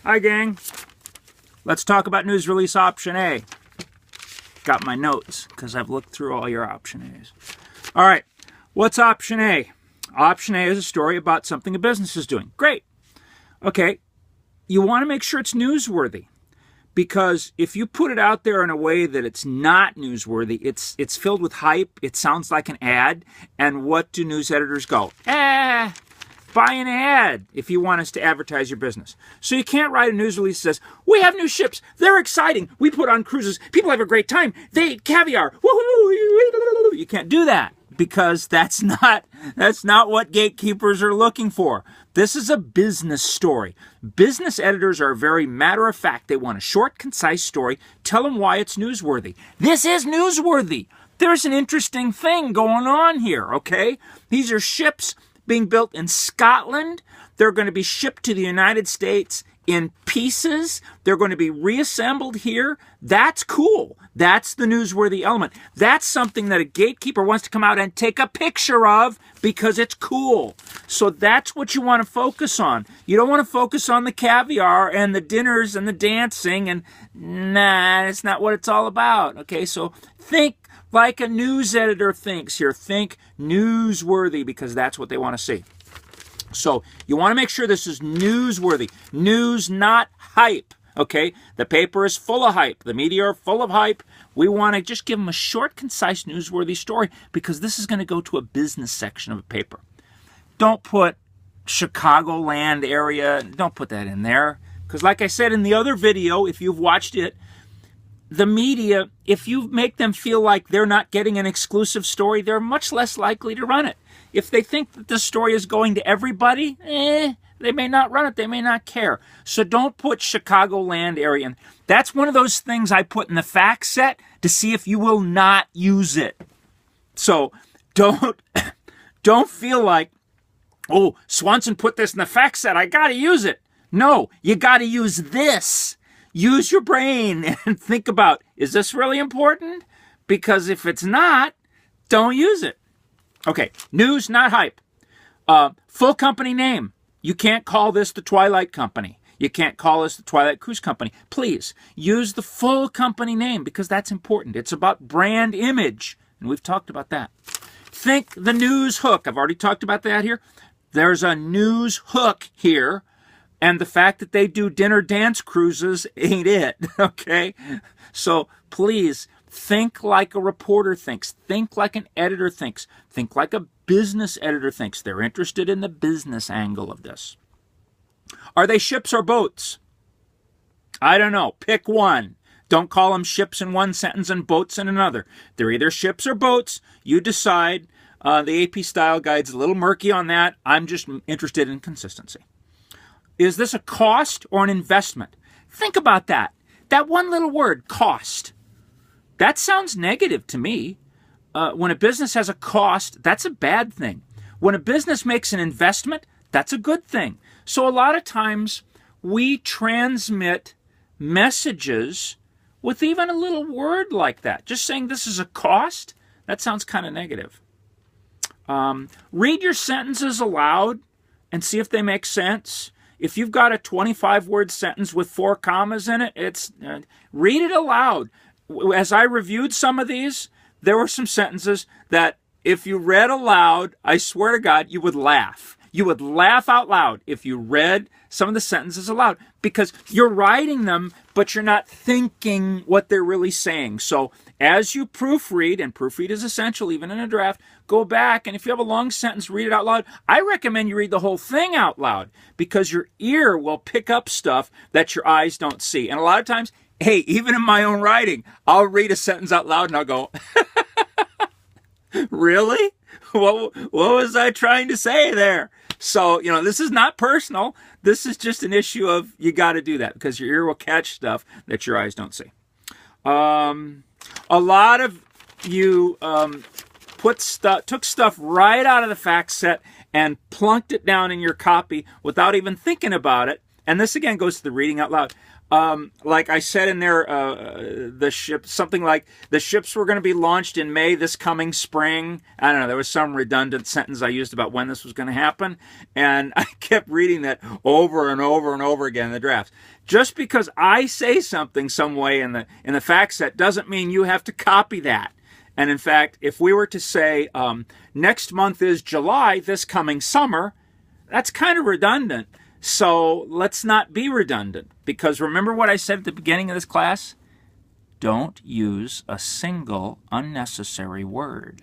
Hi, gang. Let's talk about news release option A. Got my notes because I've looked through all your option A's. All right, what's option A? Option A is a story about something a business is doing. Great. Okay, you want to make sure it's newsworthy, because if you put it out there in a way that it's not newsworthy, it's filled with hype, it sounds like an ad, and what do news editors go? Buy an ad if you want us to advertise your business. So you can't write a news release that says, we have new ships, they're exciting, we put on cruises, people have a great time, they eat caviar, woohoo! You can't do that, because that's not what gatekeepers are looking for. This is a business story. Business editors are very matter of fact. They want a short, concise story. Tell them why it's newsworthy. This is newsworthy. There's an interesting thing going on here, okay? These are ships being built in Scotland. They're going to be shipped to the United States in pieces. They're going to be reassembled here. That's cool. That's the newsworthy element. That's something that a gatekeeper wants to come out and take a picture of because it's cool. So that's what you want to focus on. You don't want to focus on the caviar and the dinners and the dancing, and nah, it's not what it's all about. Okay, so think like a news editor thinks here. Think newsworthy, because that's what they want to see. So you want to make sure this is newsworthy. News, not hype. Okay? The paper is full of hype. The media are full of hype. We want to just give them a short, concise, newsworthy story, because this is going to go to a business section of a paper. Don't put Chicagoland area. Don't put that in there. Because like I said in the other video, if you've watched it, the media, if you make them feel like they're not getting an exclusive story, they're much less likely to run it. If they think that the story is going to everybody, they may not run it. They may not care. So don't put Chicagoland area in. That's one of those things I put in the fact set to see if you will not use it. So don't feel like, oh, Swanson put this in the fact set, I got to use it. No, you got to use this. Use your brain and think about, is this really important? Because if it's not, don't use it. Okay, news, not hype. Full company name. You can't call this the Twilight Company. You can't call this the Twilight Cruise Company. Please, use the full company name, because that's important. It's about brand image, and we've talked about that. Think the news hook. I've already talked about that here. There's a news hook here. And the fact that they do dinner dance cruises ain't it, okay? So please, think like a reporter thinks. Think like an editor thinks. Think like a business editor thinks. They're interested in the business angle of this. Are they ships or boats? I don't know. Pick one. Don't call them ships in one sentence and boats in another. They're either ships or boats. You decide. The AP Style Guide's a little murky on that. I'm just interested in consistency. Is this a cost or an investment? Think about that. That one little word, cost. That sounds negative to me. When a business has a cost, that's a bad thing. When a business makes an investment, that's a good thing. So a lot of times we transmit messages with even a little word like that. Just saying this is a cost, that sounds kind of negative. Read your sentences aloud and see if they make sense. If you've got a 25-word sentence with 4 commas in it, read it aloud. As I reviewed some of these, there were some sentences that if you read aloud, I swear to God, you would laugh. You would laugh out loud if you read some of the sentences aloud, because you're writing them, but you're not thinking what they're really saying. So as you proofread, and proofread is essential even in a draft, go back, and if you have a long sentence, read it out loud. I recommend you read the whole thing out loud, because your ear will pick up stuff that your eyes don't see. And a lot of times, hey, even in my own writing, I'll read a sentence out loud and I'll go, really? What was I trying to say there? So, this is not personal. This is just an issue of you got to do that, because your ear will catch stuff that your eyes don't see. A lot of you took stuff right out of the fact set and plunked it down in your copy without even thinking about it, And this again goes to the reading out loud. Like I said in there, the ships were going to be launched in May this coming spring. I don't know, there was some redundant sentence I used about when this was going to happen. And I kept reading that over and over and over again in the drafts. Just because I say something some way in the fact set doesn't mean you have to copy that. And in fact, if we were to say, next month is July, this coming summer, that's kind of redundant. So let's not be redundant. Because remember what I said at the beginning of this class? Don't use a single unnecessary word.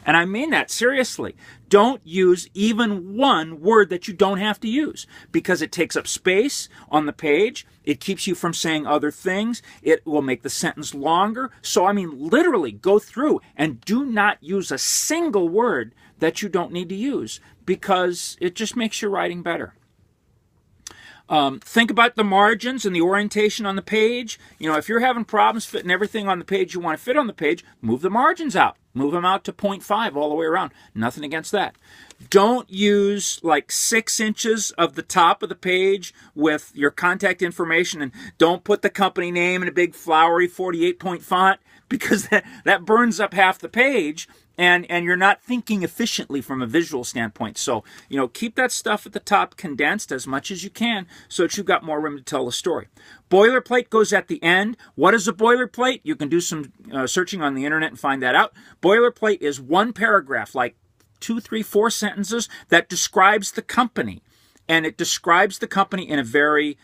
And I mean that seriously. Don't use even one word that you don't have to use, because it takes up space on the page. It keeps you from saying other things. It will make the sentence longer. So, I mean, literally go through and do not use a single word that you don't need to use, because it just makes your writing better. Think about the margins and the orientation on the page. You know, if you're having problems fitting everything on the page you want to fit on the page, move the margins out. Move them out to 0.5 all the way around. Nothing against that. Don't use like 6 inches of the top of the page with your contact information, and don't put the company name in a big flowery 48-point font, because that burns up half the page. And you're not thinking efficiently from a visual standpoint. So, you know, keep that stuff at the top condensed as much as you can so that you've got more room to tell the story. Boilerplate goes at the end. What is a boilerplate? You can do some searching on the internet and find that out. Boilerplate is one paragraph, like 2, 3, 4 sentences that describes the company. And it describes the company in a very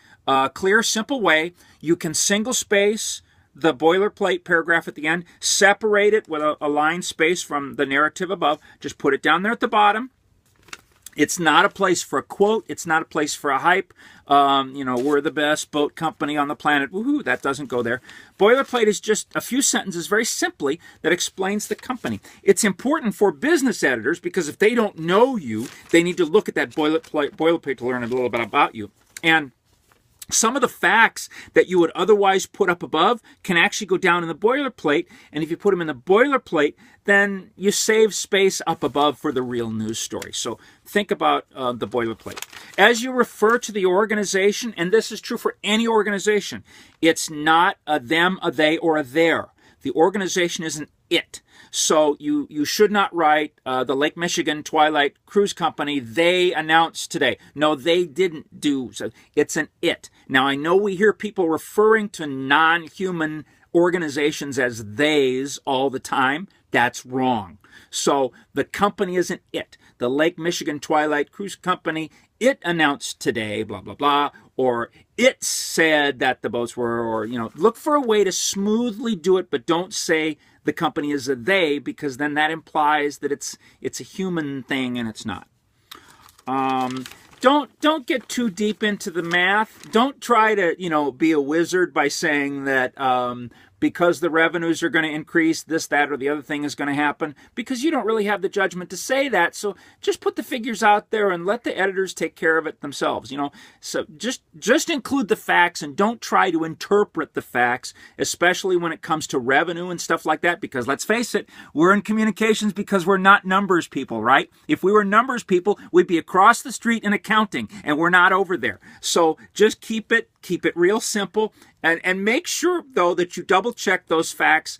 clear, simple way. You can single space the boilerplate paragraph at the end, separate it with a line space from the narrative above. Just put it down there at the bottom. It's not a place for a quote. It's not a place for a hype. You know, we're the best boat company on the planet. Woohoo, that doesn't go there. Boilerplate is just a few sentences very simply that explains the company. It's important for business editors because if they don't know you, they need to look at that boilerplate to learn a little bit about you. And some of the facts that you would otherwise put up above can actually go down in the boilerplate. And if you put them in the boilerplate, then you save space up above for the real news story. So think about the boilerplate. As you refer to the organization, and this is true for any organization, it's not a them, a they, or a their. The organization is an it. So you should not write the Lake Michigan Twilight Cruise Company, they announced today. No, they didn't do so. It's an it. Now, I know we hear people referring to non-human organizations as theys all the time. That's wrong. So the company is an it. The Lake Michigan Twilight Cruise Company, it announced today, blah, blah, blah. Or it said that the boats were, or, you know, look for a way to smoothly do it, but don't say the company is a they, because then that implies that it's a human thing, and it's not. Don't get too deep into the math. Don't try to, you know, be a wizard by saying that because the revenues are going to increase, this, that, or the other thing is going to happen, because you don't really have the judgment to say that. So just put the figures out there and let the editors take care of it themselves, you know. So just include the facts and don't try to interpret the facts, especially when it comes to revenue and stuff like that, because let's face it, we're in communications because we're not numbers people, right? If we were numbers people, we'd be across the street in accounting, and we're not over there. So just keep it real simple. And make sure, though, that you double-check those facts,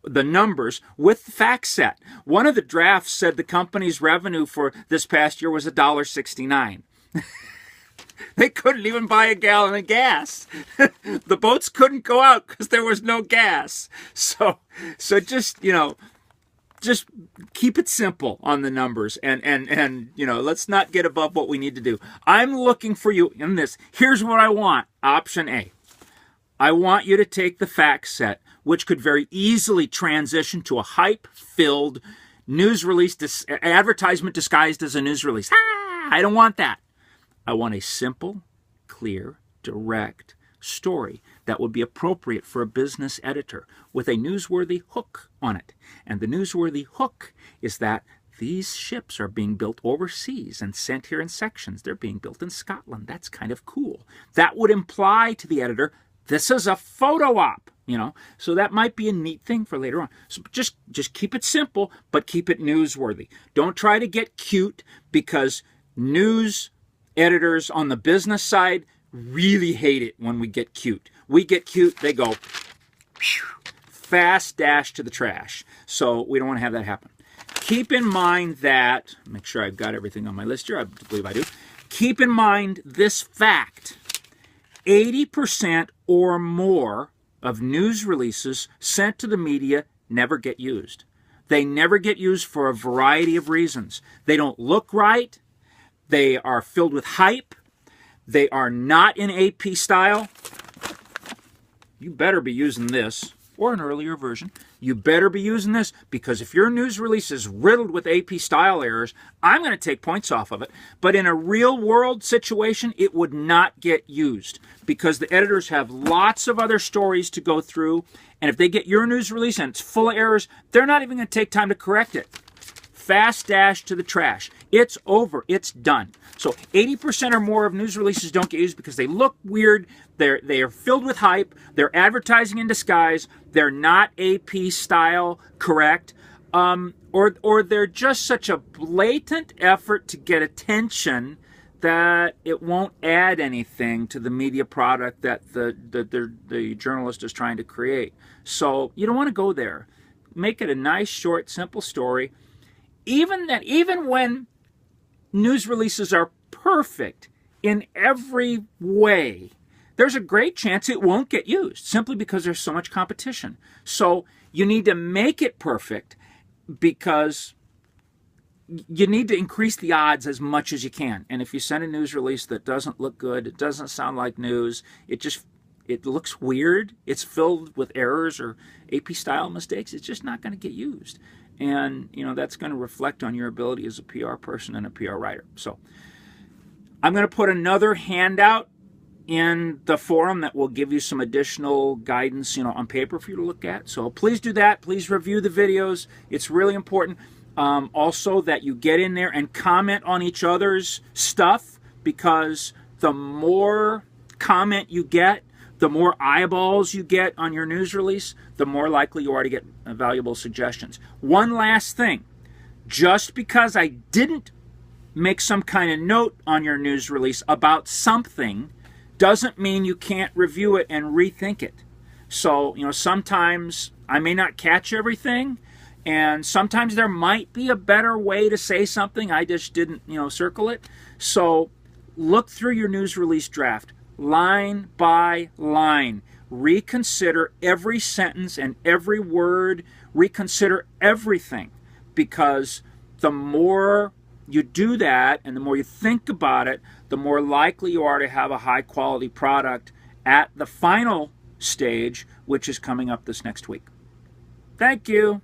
the numbers, with the fact set. One of the drafts said the company's revenue for this past year was $1.69. They couldn't even buy a gallon of gas. The boats couldn't go out because there was no gas. So just, you know, just keep it simple on the numbers, and you know, let's not get above what we need to do. I'm looking for you in this. Here's what I want. Option A. I want you to take the fact set, which could very easily transition to a hype-filled news release, advertisement disguised as a news release. I don't want that. I want a simple, clear, direct story that would be appropriate for a business editor with a newsworthy hook on it. And the newsworthy hook is that these ships are being built overseas and sent here in sections. They're being built in Scotland. That's kind of cool. That would imply to the editor, this is a photo op, you know, so that might be a neat thing for later on. So just keep it simple, but keep it newsworthy. Don't try to get cute, because news editors on the business side really hate it when we get cute. We get cute, they go fast dash to the trash. So we don't want to have that happen. Keep in mind that, make sure I've got everything on my list here, I believe I do. Keep in mind this fact, 80% or more of news releases sent to the media never get used. They never get used for a variety of reasons. They don't look right. They are filled with hype. They are not in AP style. You better be using this, or an earlier version. You better be using this, because if your news release is riddled with AP style errors, I'm going to take points off of it. But in a real world situation, it would not get used, because the editors have lots of other stories to go through. And if they get your news release and it's full of errors, they're not even going to take time to correct it. Fast dash to the trash. It's over. It's done. So 80% or more of news releases don't get used because they look weird. They are filled with hype. They're advertising in disguise. They're not AP style correct. Or they're just such a blatant effort to get attention that it won't add anything to the media product that the journalist is trying to create. So you don't want to go there. Make it a nice, short, simple story. Even when news releases are perfect in every way, there's a great chance it won't get used simply because there's so much competition. So you need to make it perfect, because you need to increase the odds as much as you can. And if you send a news release that doesn't look good, it doesn't sound like news, it looks weird, it's filled with errors or AP style mistakes, it's just not going to get used. And that's going to reflect on your ability as a PR person and a PR writer. So I'm going to put another handout in the forum that will give you some additional guidance, on paper for you to look at. So please do that. Please review the videos. It's really important. Also that you get in there and comment on each other's stuff, because the more comment you get, the more eyeballs you get on your news release, the more likely you are to get valuable suggestions. One last thing. Just because I didn't make some kind of note on your news release about something doesn't mean you can't review it and rethink it. So, sometimes I may not catch everything, and sometimes there might be a better way to say something. I just didn't, circle it. So look through your news release draft, line by line. Reconsider every sentence and every word. Reconsider everything, because the more you do that and the more you think about it, the more likely you are to have a high quality product at the final stage, which is coming up this next week. Thank you.